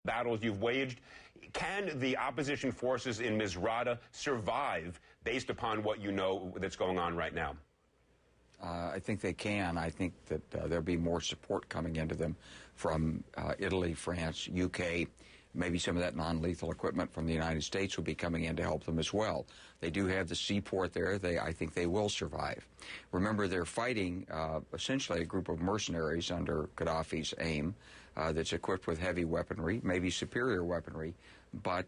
battles you've waged. Can the opposition forces in Misrada survive based upon what you know that's going on right now? I think they can. I think that there'll be more support coming into them from Italy, France, UK. Maybe some of that non-lethal equipment from the United States will be coming in to help them as well. They do have the seaport there. I think they will survive. Remember, they're fighting essentially a group of mercenaries under Gaddafi's aim that's equipped with heavy weaponry, maybe superior weaponry, but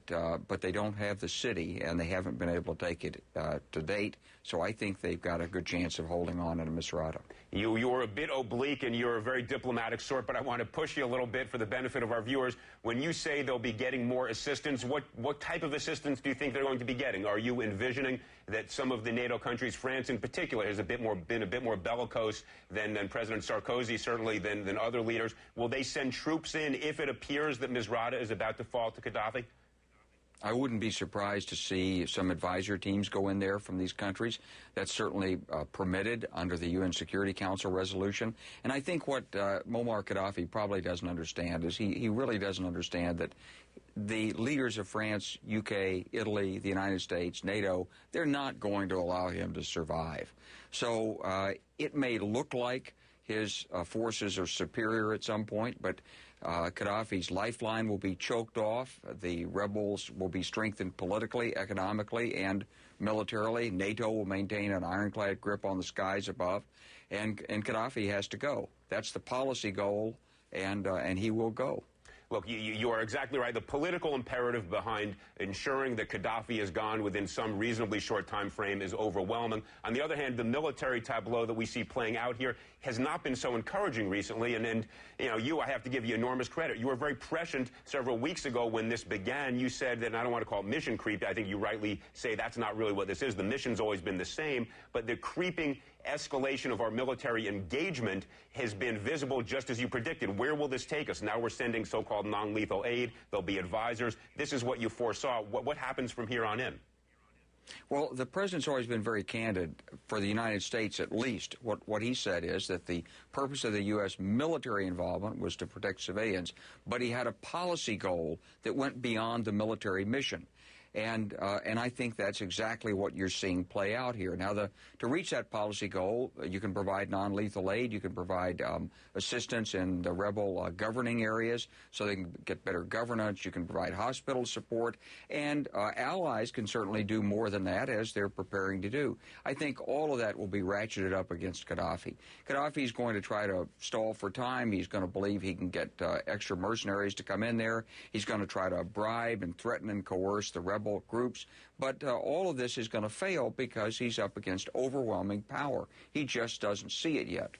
they don't have the city, and they haven't been able to take it to date. So I think they've got a good chance of holding on in Misrada. You're a bit oblique, and you're a very diplomatic sort, but I want to push you a little bit for the benefit of our viewers. When you say they'll be getting more assistance, what type of assistance do you think they're going to be getting? Are you envisioning that some of the NATO countries, France in particular, has been a bit more bellicose than President Sarkozy, certainly than other leaders? Will they send troops in if it appears that Misrada is about to fall to Gaddafi? I wouldn't be surprised to see some advisor teams go in there from these countries. That's certainly permitted under the UN Security Council resolution. And I think what Muammar Gaddafi probably doesn't understand is he really doesn't understand that the leaders of France, UK, Italy, the United States, NATO, they're not going to allow him to survive. So it may look like his forces are superior at some point, but Gaddafi's lifeline will be choked off. The rebels will be strengthened politically, economically, and militarily. NATO will maintain an ironclad grip on the skies above, and Gaddafi has to go. That's the policy goal, and he will go. Look, you are exactly right. The political imperative behind ensuring that Gaddafi is gone within some reasonably short time frame is overwhelming. On the other hand, the military tableau that we see playing out here has not been so encouraging recently. And I have to give you enormous credit. You were very prescient several weeks ago when this began. You said that, and I don't want to call it mission creep. I think you rightly say that's not really what this is. The mission's always been the same. But the creeping escalation of our military engagement has been visible just as you predicted. Where will this take us? Now we're sending so-called non-lethal aid. There'll be advisors. This is what you foresaw. What happens from here on in? Well, the president's always been very candid, for the United States at least. What he said is that the purpose of the U.S. military involvement was to protect civilians, but he had a policy goal that went beyond the military mission. And I think that's exactly what you're seeing play out here. Now, to reach that policy goal, you can provide non-lethal aid. You can provide assistance in the rebel governing areas so they can get better governance. You can provide hospital support. And allies can certainly do more than that, as they're preparing to do. I think all of that will be ratcheted up against Gaddafi. Gaddafi's going to try to stall for time. He's going to believe he can get extra mercenaries to come in there. He's going to try to bribe and threaten and coerce the rebel groups, but all of this is going to fail because he's up against overwhelming power. He just doesn't see it yet.